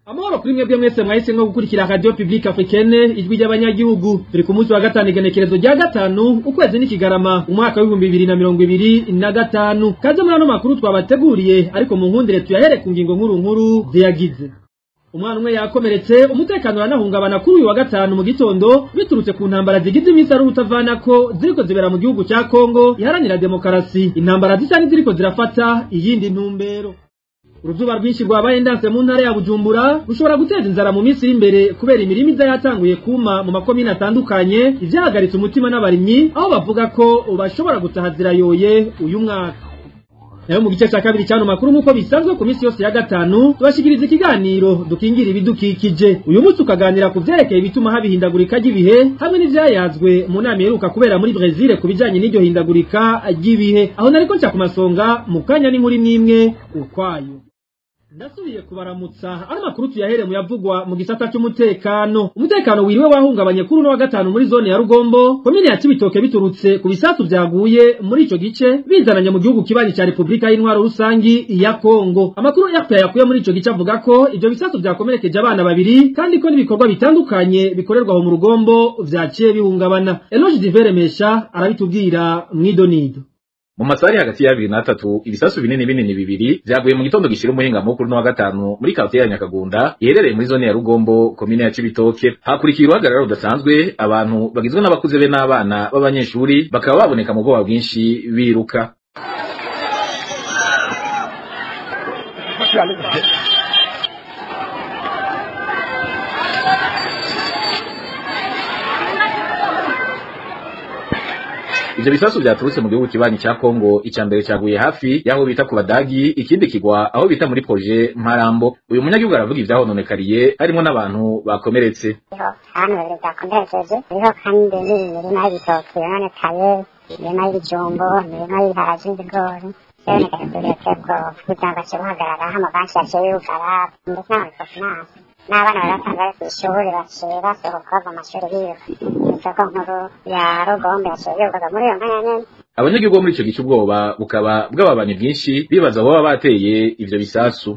Amahoro kuri mwebwe mwese mwahise nko gukurikira Radio Publique Africaine ijwi ry'abanyagihugu. Turi ku munsi wa gatanu igenekerezo rya gatanu ukwezi n'ikigarama umwaka wa 2025. Kaze muri ano makuru twabateguriye ariko mu nkundire tuyahere ku ngingo nkuru ziyagize. Umwana umwe yakomeretse umutekano uranahungabana kuri uyu wa gatanu mu gitondo biturutse ku ntambara zigize iminsi ari utavanako ziriko zibera mu gihugu cya Kongo iharanira demokarasi. Intambara zisa n'iziriko zirafata iyindi ntumbero. Uruzuba rwinshi rwabaye ndanse mu ntara ya Bujumbura rushobora guteza inzara mu minsi y'imbere kubera imirimo yatanguye kuma mu makomine atandukanye ivyahagaritse umutima n'abarimyi aho bavuga ko bashobora gutaha zirayoye uyu mwaka. Nayo mu gice cya kabiri cyano makuru nkuko bisanzwe ku minsi yose ya gatanu tubashikiriza ikiganiro dukingira ibidukikije. Uyu munsi ukaganira ku vyerekeye bituma habihindagurika ry'ibihe hamwe n'ivyayazwe mu nama iheruka kubera muri Brazil ku bijanye n'iryo hindagurika ry'ibihe. Aho nariko nca ku masonga mu kanya n'inkuru imwe ukwayo. Ndasubiye kubaramutsa ari makuru tuyahere mu yavugwa mu gisata cy'umutekano. Umutekano wiriwe wahungabanye kuri no wa gatanu muri zone ya Rugombo, komine ya Cibitoke biturutse ku bisasu byaguye muri ico gice bizananye mu gihugu kibanyi cya Republika y'Intwaro rusangi ya Kongo. Amakuru yakuye muri ico gice avuga ko ivyo bisasu byakomerekeje abana babiri kandi ko n'ibikorwa bitandukanye bikorerwa mu Rugombo vyaciye bihungabana. Eloge Diveremesha arabitubwira mwidonido. Mu masari hagati ya 23 ibisasu binini bibiri vyaguye mu gitondo gishira umuhinga mukuru no wa gatanu muri quartier ya Nyakagunda iherereye muri zone ya Rugombo komine ya Cibitoke. Hakurikira uhagarara udasanzwe abantu bagizwe n'abakuze be n'abana b'abanyeshuri bakaba baboneka mu bwoba bwinshi biruka. Ivyo bisasu vyaturutse mu gihugu kibanyi cya Kongo, icambere cyaguye hafi yaho bita ku Badagi, ikindi kigwa aho bita muri projet Mparambo. Uyu munyagihugu aravuga ivyahononekariye harimo n'abantu bakomeretse. Hano babiri bakomerekeje niho kandi imirima y'ibitoki yononekaye, imirima y'ibijumbo, imirima y'ibiharage n'ibigori yononekaye kugira ngo bahagarara aho amabanki yaciye yugara ndetse n'abantu n'abana baratangaye ku ishuri baciye basohoka bava amashuri biga isoko nkuru ya Rugombo yaciye yugaga muri iyo mwanya nyene. Abanyagihugu muri ico gice ubwoba bukaba bw'ababanye bwinshi bibaza aho baba bateye ivyo bisasu.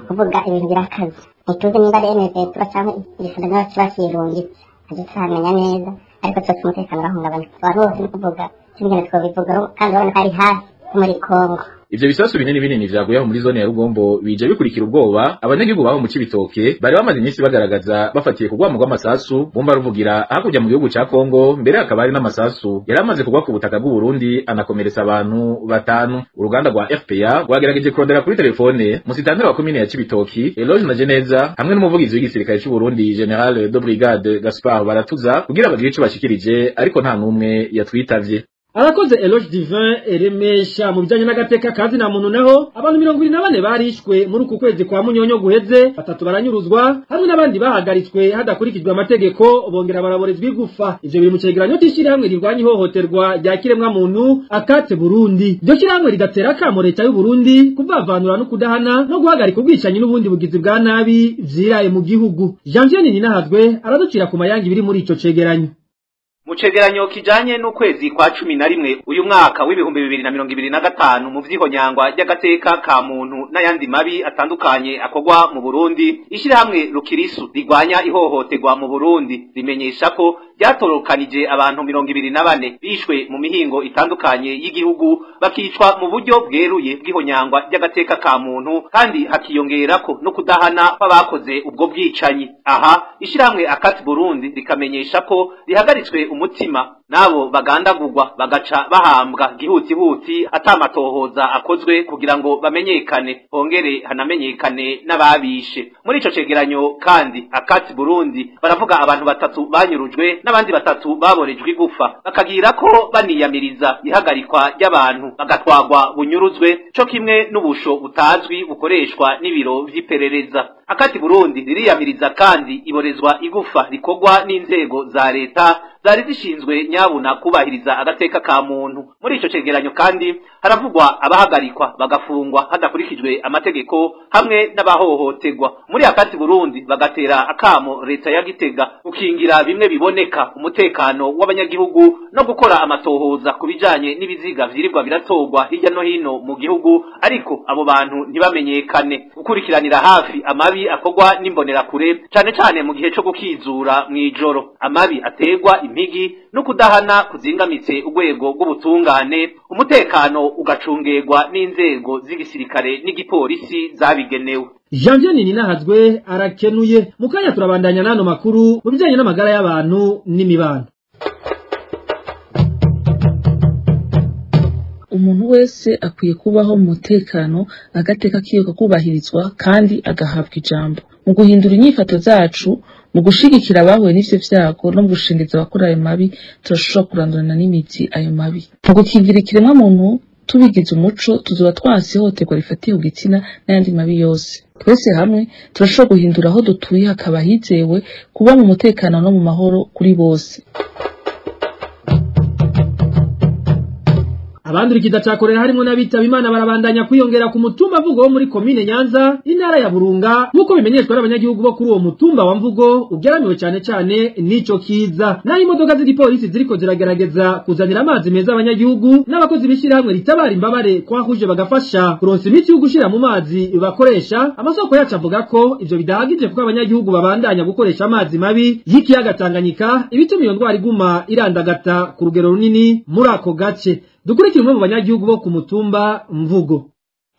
Kuvuga ibintu birakaze ntituzi niba ari NZ cyangwa igifungo cy'abakirungitse agitamenya neza ariko cyose umutekano urahungabana. Abantu bose ni kuvuga kimwe twabivuga kandi urabona ko ari hafi muri Kongo. Ivyo bisasu binini vyaguye muri zone ya Rugombo bije bikurikira ubwoba abanyagihugu baho mu Cibitoke bari bamaze iminsi bagaragaza bafatiye kugwa mu rw'amasasu bomba ruvugira hakurya mu gihugu cya Kongo. Mbere hakaba hari n'amasasu yaramaze kugwa ku butaka bw'u Burundi anakomeretsa abantu 5. Uruganda rwa FPA rwagerageje kurondera kuri telefone musitanteri wa komine ya Cibitoke Eloge Najeneza hamwe n'umuvugizi w'igisirikare cy'u Burundi General de Brigade Gaspard Baratuza kugira bagire ico bashikirije ariko nta numwe yatwitavye. Arakoze Eloge Divin Eremesha. Mu bijanye n'agateka kazi na muntu naho abantu 24 barishwe muri uku kwezi kwa Munyonyo guheze, 3 baranyuruzwa hamwe n'abandi bahagaritswe hadakurikijwe amategeko bongera baraborezwa igufa. Ivyo biri mu cegeranyo cy'ishira hamwe rirwanya ihohoterwa rya kiremwa muntu Akate Burundi. Iryo shira hamwe rigatera akamo leta y'u Burundi kuvavanura no kudahana no guhagarika ubwicanyi n'ubundi bugizi bwa nabi vyiraye mu gihugu. Janvier Ninahazwe araducira ku mayangi biri muri ico cegeranyo. Mu cegeranyo kijanye n'ukwezi kwa 11 uyu mwaka w'ibihumbi 2025 mu vyihonyangwa ry'agateka ka muntu n'ayandi mabi atandukanye akogwa mu Burundi, ishirahamwe Rukirisu rigwanya ihohoterwa mu Burundi rimenyesha ko ryatorokanije abantu 24 bishwe mu mihingo itandukanye y'igihugu bakicwa mu buryo bweruye bw'ihonyangwa ry'agateka ka muntu kandi hakiyongerako no kudahana babakoze ubwo bwicanyi. Aha ishirahamwe Akati Burundi rikamenyesha ko rihagaritswe umutima nabo bagandagurwa bagaca bahambwa gihutihuti atamatohoza akozwe kugira ngo bamenyekane hongere hanamenyekane n'ababishe. Muri ico cegeranyo kandi Akati Burundi baravuga abantu 3 banyurujwe n'abandi 3 baborejwe igufa bakagira ko baniyamiriza ihagarikwa ry'abantu bagatwagwa bunyuruzwe co kimwe n'ubusho butazwi bukoreshwa n'ibiro vy'iperereza. Akati Burundi ririyamiriza kandi iborezwa igufa rikogwa n'inzego za leta zari zishinzwe nyabuna kubahiriza agateka ka muntu. Muri ico cegeranyo kandi haravugwa abahagarikwa bagafungwa hadakurikijwe amategeko hamwe n'abahohoterwa. Muri Akati Burundi bagatera akamo leta ya Gitega ukingira bimwe biboneka umutekano w'abanyagihugu no gukora amatohoza ku bijanye n'ibiziga vyirirwa biratorwa hirya no hino mu gihugu ariko abo bantu ntibamenyekane gukurikiranira hafi amabi akorwa n'imbonerakure cane cane mu gihe co gukizura mw'ijoro amabi ategwa impigi no kudahana kuzingamitse urwego rw'ubutungane umutekano ugacungerwa n'inzego z'igisirikare n'igipolisi zabigenewe. Janvier Ninahazwe arakenuye mukanya turabandanya nano makuru mu bijanye n'amagara y'abantu n'imibano. Umuntu wese akwiye kubaho mu mutekano agateka kiyo kubahirizwa kandi agahabwa ijambo mu guhindura inyifato zacu mu gushigikira abahuye n'ivyo vyago no mu gushingiza abakora ayo mabi turashobora kurandurana n'imizi ayo mabi mu gukingira ikiremwa muntu tubigize umuco tuzoba twasi ihohoterwa rifatiye ku gitsina n'ayandi mabi yose twese hamwe turashobora guhindura aho dutuye hakaba hizewe kuba mu mutekano no mu mahoro kuri bose. Abandurikiza cakorera harimo n'abitaba Imana barabandanya kwiyongera ku mutumba Mvugo wo muri komine Nyanza intara ya Burunga nkuko bimenyeshwa n'abanyagihugu bo kuri uwo mutumba wa Mvugo ugeramiwe cyane n'ico kiza naho imodoka z'igipolisi ziriko ziragerageza kuzanira amazi meza abanyagihugu n'abakozi b'ishirahamwe ritabara imbabare kwahuje bagafasha kuronsa imiti yo gushira mu mazi bakoresha amasoko yacu avuga ko ivyo bidahagije kuko abanyagihugu babandanya gukoresha amazi mabi y'ikiyaga Tanganyika ibituma iyo ndwara iguma irandagata ku rugero runini muri ako gace. Dukurikira umwe mu banyagihugu bo ku mutumba Mvugo.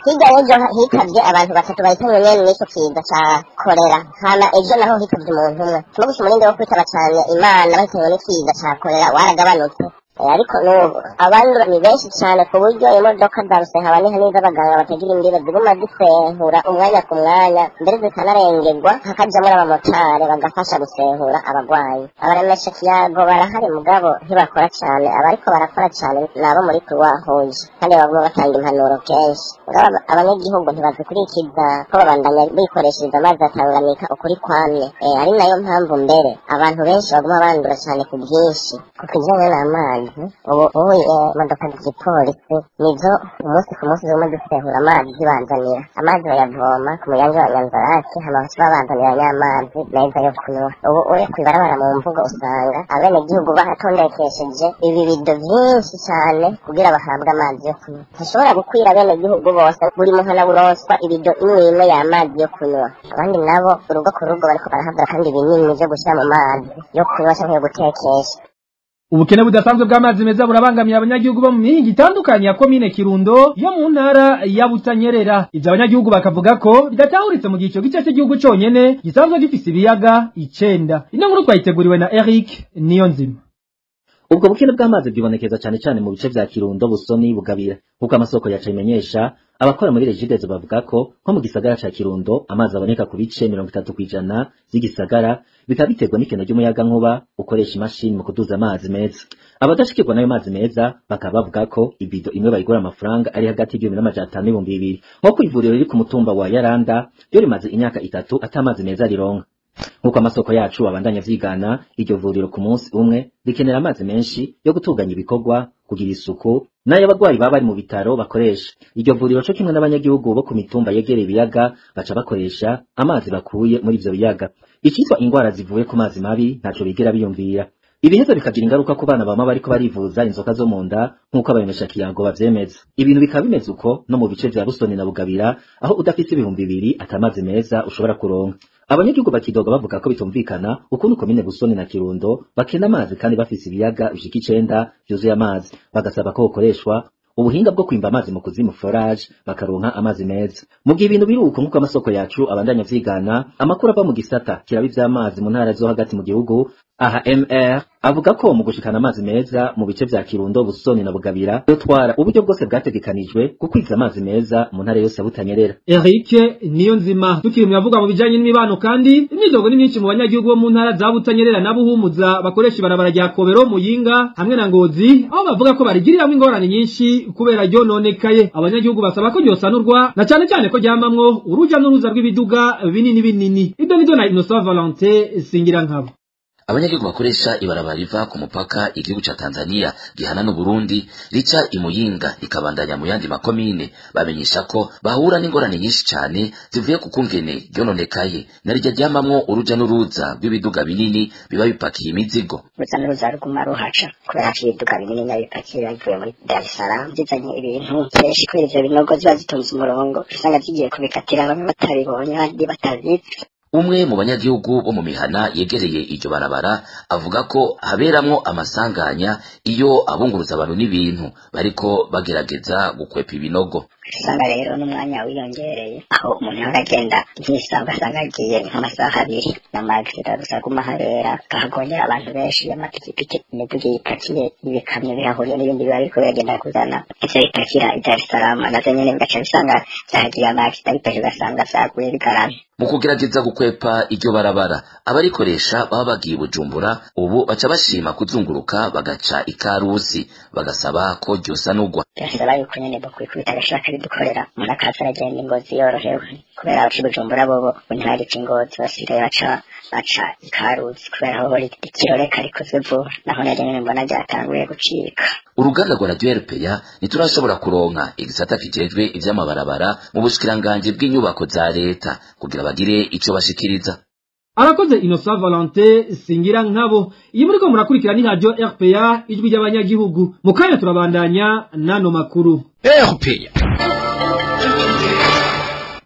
Hirya y'ejo hitavye abantu batatu bahitanywe nyene n'ico kiza ca kolera hama ejo naho hitavye umuntu umwe n'ubushi umurindi wo kwitaba cane Imana bahitanywe n'ikiza ca kolera waragabanutse ariko n'ubu abandi ni benshi cane ku buryo imodoka zaruse habane n'iz'abaganga batagira imbibe ziguma zisehura umwanya ku mwanya mbere zikanarengerwa hakajamwo abamotari bagafasha gusehura abagwayi abaremesha kiyago barahari mugabo ntibakora cane abariko barakora cane nabo muri kuwahuje kandi baguma batanga impanuro kenshi abanyagihugu ntibazikurikiza ko babandanya bikoreshereza amazi atanganika ukuri kwamye ari nayo mpamvu mbere abantu benshi baguma bandura cane ku bwinshi ku kijanye n'amazi ubu imodoka z'igipolisi nizo umunsi ku munsi ziguma zisehura amazi zibanzanira amazi bayavoma ku muyange wa Nyanzarake hama babazanira nyamazi meza yo kunywa ubu uri kwibarabara mu Mvugo usanga abenegihugu bahatondekesheje ibibido vyinshi cane kugira bahabwe amazi yo kunywa ntashobora gukwira abenegihugu bose buri muntu anaburonswa ibido imwe y'amazi yo kunywa abandi nabo urugo ku rugo bariko barahabwa kandi ibinini vyo gushira mu mazi yo kunywa canke yo gutekesha. Ubukene budasanzwe bw'amazi meza burabangamiye abanyagihugu bo mu mihingo itandukanye ya komine Kirundo yo mu ntara ya Butanyerera. Ivyo abanyagihugu bakavuga ko bidatahuritse mu gihe ico gice cy'igihugu conyene gisanzwe gifise ibiyaga 9. Ino nkuru twayiteguriwe na Eric Niyonzima. Ubwo bukene bw'amazi bwibonekeza cyane mu bice vya Kirundo, Busoni, Bugabira kuko amasoko yacu imenyesha abakora muri Regidezo bavuga ko nko mu gisagara ca Kirundo amazi aboneka ku bice 30% z'igisagara bikaba biterwa n'ikeno ry'umuyaga nkuba ukoresha imashini mu kuduza amazi meza. Abadashikirwa nayo mazi meza bakaba bavuga ko ibido imwe bayigura amafaranga ari hagati y'1500 n'ibihumbi 2000 nko ku ivuriro riri ku mutumba wa Yaranda ryo rimaze imyaka 3 atamazi meza rironka. Nkuko amasoko yacu abandanya vyigana iryo vuriro ku munsi umwe rikenera amazi menshi yo gutunganya ibikorwa kugira isuku nayo abagwayi baba bari mu bitaro bakoresha. Iryo vuriro cyo kimwe n'abanyagihugu bo ku mitumba yegereye ibiyaga baca bakoresha amazi bakuye muri ivyo biyaga. Icitwa ingwara zivuye ku mazi mabi ntaco bigera biyumvira. Ibiheza bikagira ingaruka ku bana bama bariko barivuza inzoka zo mu nda nkuko abemesha kiyago bavyemeza. Ibintu bikaba bimeze uko no mu bice vya Busoni na Bugabira aho udafite 2000 atamazi meza ushobora kuronka. Abanyagihugu bakidoga bavuga ko bitumvikana ukuntu komine Busoni na Kirundo bakena amazi kandi bafise ibiyaga bishika 9 byuzuye amazi bagasaba ko ukoreshwa ubuhinga bwo kwimba amazi mu kuzimu forage bakaronka amazi meza. Mu gihe ibintu biruko nkuko amasoko yacu abandanya vyigana amakuru ava mu gisata kirabi vy'amazi mu ntara zo hagati mu gihugu AHMR avuga ko mu gushikana amazi meza mu bice vya Kirundo, Busoni na Bugabira yotwara uburyo bwose bwategekanijwe gukwiza amazi meza mu ntara yose Butanyerera. Eric Niyonzima tukiri mu yavuga mu bijanye n'imibano kandi imyidogo n'imyinshi mu banyagihugu bo mu ntara za Butanyerera na Buhumuza bakoresha ibarabara rya Kobero, Muyinga hamwe na Ngozi aho bavuga ko barigiriramwe ingorane nyinshi kubera ryo nonekaye. Abanyagihugu basaba ko ryosanurwa na cyane ko ryamamwo uruja n'uruza rw'ibiduga binini. Ibyo nizo na Innocent Valentin Singira nkabo. abanyagihugu bakoresha ibarabara riva ku mupaka igihugu ca Tanzania gihana no Burundi rica imuyinga ikabandanya mu yandi makomine bamenyesha ko bahura n'ingorane nyinshi cyane zivuye ku kungene ryononekaye narijya ryamamwo uruja n'uruza rw'ibiduga binini biba bipakiye imizigo uruza n'uruza ruguma ruhaca kubera ko ibiduga binini nyabipakiye bivuye muri Dar es Salaam bizanye ibintu byinshi kubera ivyo binogo ziba zitonze umurongo usanga zigiye kubikatira bamwe batabibonye abandi batabizi. Umwe mu banyagihugu bo mu mihana yegereye iryo barabara avuga ko haberamwo amasanganya iyo abunguruza abantu n'ibintu bariko bagerageza gukwepa ibinogo. Usanga rero n'umwanya wiyongereye aho umuntu aragenda nk'isanga asanga agiye nk'amasaha 2 n'amagisiga gusa kumahabera kahagonyera abantu benshi y'amapikipiki imiduga ipakiye ibikamyo bihahuriye n'ibindi biba biriko biragenda kuzana ivyo bipakira i Dar es Salaam nazo nyene bigaca bisanga zahagiye amagisiga bipakiye ugasanga zaguye bigaramye. Mu kugerageza gukwepa iryo barabara abarikoresha baba bagiye Bujumbura ubu baca bashima kuzunguruka bagaca ikarusi bagasaba ko ryosanurwa. Birasaba yuko nyene bokwikubita agashaka dukorera umuntu akaza aragenda Ingozi yorohewe kubera abaci Bujumbura bobo ntihari Ingozi basigaye baca ikarusi kubera aho ikiroreka rikozwe vuba naho nyene mbona ryatanguye gucika. Uruganda rwa Radio RPA niturashobora kuronka igisata kijejwe ivy'amabarabara mu bushikiranganje bw'inyubako za leta kugira bagire ico bashikiriza. Arakoze Innocent Valentin singira nkabo iyi muriko murakurikira ni Radio RPA ijwi ry'abanyagihugu mu kanya turabandanya nano makuru. RPA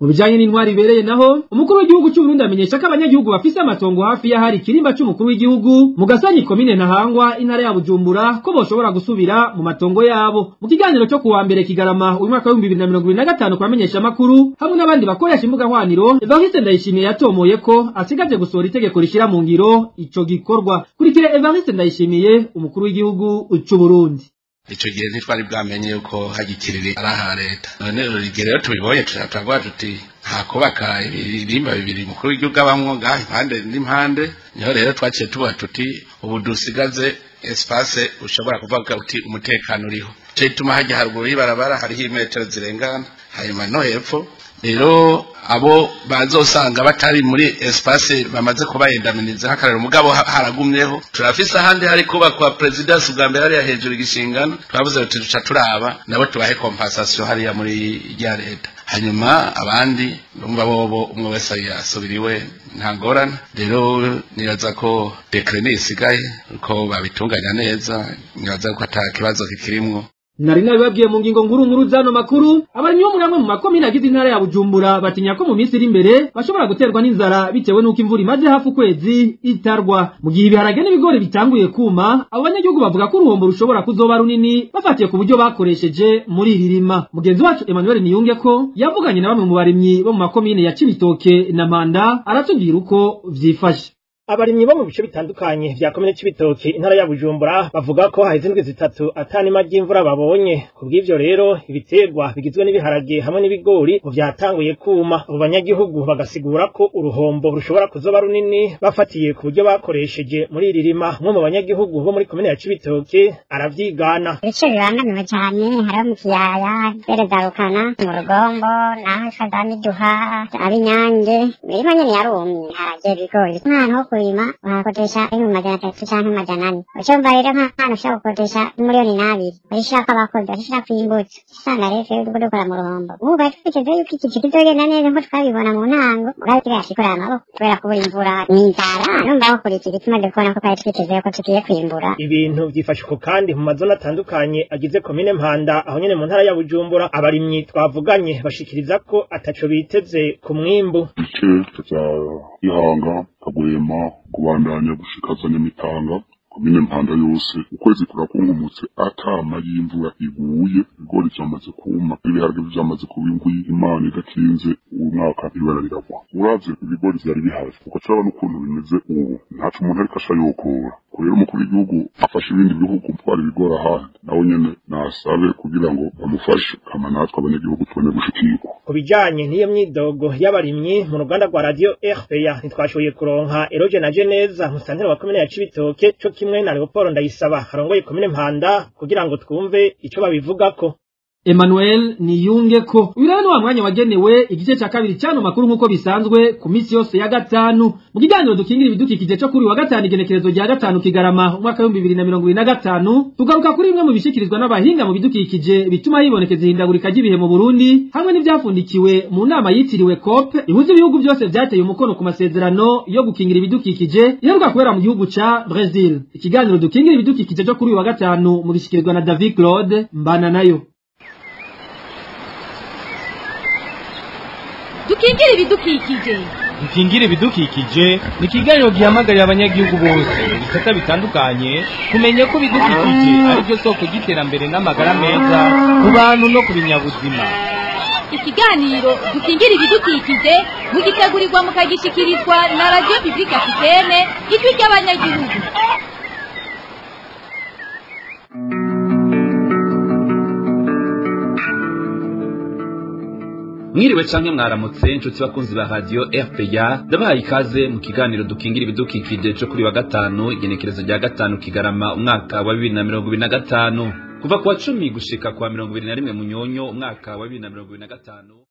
Mu bijanye n'intwari ibereye naho umukuru w'igihugu cy'u Burundi amenyesha ko abanyagihugu bafise amatongo hafi ya hari kirimba cy'umukuru w'igihugu mu Gasanyi komine Ntahangwa intara ya Bujumbura ko boshobora gusubira mu matongo yabo. Mu kiganiro cyo kuwa mbere Kigarama uyu mwaka wa 2025 kwamenyesha makuru hamwe n'abandi bakoresha imbuga hwaniro Evariste Ndayishimiye yatomoye ko asigaje gusohora itegeko rishira mu ngiro ico gikorwa. Kurikire Evariste Ndayishimiye umukuru w'igihugu cy'u Burundi. Ico gihe ntitwari bwamenye yuko hagikirire araha leta none rero tubibonye turavuga tuti nta kubaka ibirimba bibiri mukuru w'igihugu abamwo ngaho impande n'impande niho rero twaciye tuba tuti ubu dusigaze espace ushobora kuvuga uti umutekano uriho cyo ituma hajya haruguru y'ibarabara hariho imetero zirengana hanyuma no hepfo rero abo bazosanga batari muri espace bamaze kubayendaminiza hakarera umugabo haragumyeho turafise ahandi hari kuba kwa presidence bwa mbere ari hejuru igishingano twavuze tuti duca turaba nabo tubahe compensation hariya muri ya leta hanyuma abandi numva bobo umwe wese yasubiriwe nta ngorane rero nibaza ko decret isigaye ko babitunganya neza nibaza ko atakibazo kikirimwo. Nari nabibabwiye mu ngingo nkuru zano makuru abari muri amwe mu makomine agize intara ya Bujumbura batinya ko mu minsi iri imbere bashobora guterwa n'inzara bitewe nuko imvura imaze hafi ukwezi itarwa. Mu gihe ibiharage n'ibigori bitanguye kuma abo banyagihugu bavuga ko uruhombo rushobora kuzoba runini bafatiye ku buryo bakoresheje muri iri rima. Mugenzi wacu Emmanuel Niyunge ko yavuganye na bamwe mu barimyi bo mu makomine ya Cibitoke na Mpanda aratubwira uko vyifashe. Abarimyi bo mu bice bitandukanye vya komine Cibitoke intara ya Bujumbura bavuga ko haheze indwi zitatu atanima ry'imvura babonye. Kubw'ivyo rero ibiterwa bigizwe n'ibiharage hamwe n'ibigori vyatanguye kuma. Abo banyagihugu bagasigura ko uruhombo rushobora kuzoba runini bafatiye ku buryo bakoresheje muri iri rima. Umwe mu banyagihugu bo muri komine ya Cibitoke aravyigana. Ibice bibangamiwe cyane hariho mu kiyaya beregarukana mu rugombo naho Kagame duha abinyange birimo nyene yarumye harage bigori mwana kurima wakodesha majana 3 canke majana 4 ucumva rero nk'ahantu ushaka gukodesha miliyoni 2 urishaka abakozi urishaka kwimbutsa usanga rero turi dukora mu ruhombo ubu bari twiteze yuko iki kizogenda neza nko twabibona mu ntango mugabo kirashikora amaboko kubera kubura imvura n'inzara numva aho kuri iki bituma dukora ko twari twiteze ko tugiye kwimbura. Ibintu byifashuko kandi mu mazona atandukanye agize komine Mpanda aho nyene mu ntara ya Bujumbura abarimyi twavuganye bashikiriza ko ataco biteze ku mwimbu. Ihanga Kagwema kubandanya gushikazanya mitanga komine Mpanda yose ukwezi kurakungumutse atama y'imvura iguye igori cyamaze kuma ibiharage byamaze kubingwi Imana idakinze umwaka ibara riragwa uravye ibigori byari bihaje uko cyaba n'ukuntu bimeze ubu ntacu umuntu ariko ashayokora kubera umukuru w'igihugu afashe ibindi bihugu twari bigora ahandi nawe nyene nasabe kugira ngo bamufashe kama natwe abanyagihugu tubone gushikirwa. Kubijanye n'iyo myidogo y'abarimyi mu ruganda rwa Radio RPA ntitwashoboye kuronka Eroge na Geneza musantero wa komine ya Cibitoke cyo kimwe na Leopold Ndayisaba harongoye komine Mpanda kugira ngo twumve ico babivugako. Emmanuel Niyungeko. Uyu rero wa mwanya wagenewe igice ca kabiri cyano makuru nkuko bisanzwe ku minsi yose ya gatanu. Mu kiganiro dukingira ibidukikije cyo kuri wa gatanu igenekerezo rya gatanu Kigarama umwaka wa 2025 tugaruka kuri bimwe mu bishikirizwa n'abahinga mu bidukikije bituma hibonekeza ihindagurika ry'ibihe mu Burundi hamwe n'ivyafundikiwe mu nama yitiriwe COP ihuza ibihugu byose byateye umukono ku masezerano yo gukingira ibidukikije iheruka kubera mu gihugu ca Brazil. Ikiganiro dukingira ibidukikije cyo kuri wa gatanu mu bishikirizwa na David Claude Mbana nayo. Dukingire ibidukikije. Dukingire ibidukikije ni ikiganiro gihamagarira abanyagihugu bose bisata bitandukanye kumenya ko ibidukikije ari byo soko y'iterambere n'amagara meza ku bantu no ku binyabuzima. Ikiganiro dukingire ibidukikije mugitegurirwa mukagishikirizwa na Radio Publique Africaine ijwi ry'abanyagihugu. Mwiriwe canke mwaramutse inshuti bakunzi ba radio RPA ndabahaye ikaze mu kiganiro dukingira ibidukikije cyo kuri wa gatanu igenekerezo rya gatanu Kigarama umwaka wa 2025 kuva ku wa 10 gushika kwa 21 Munyonyo umwaka wa 2025.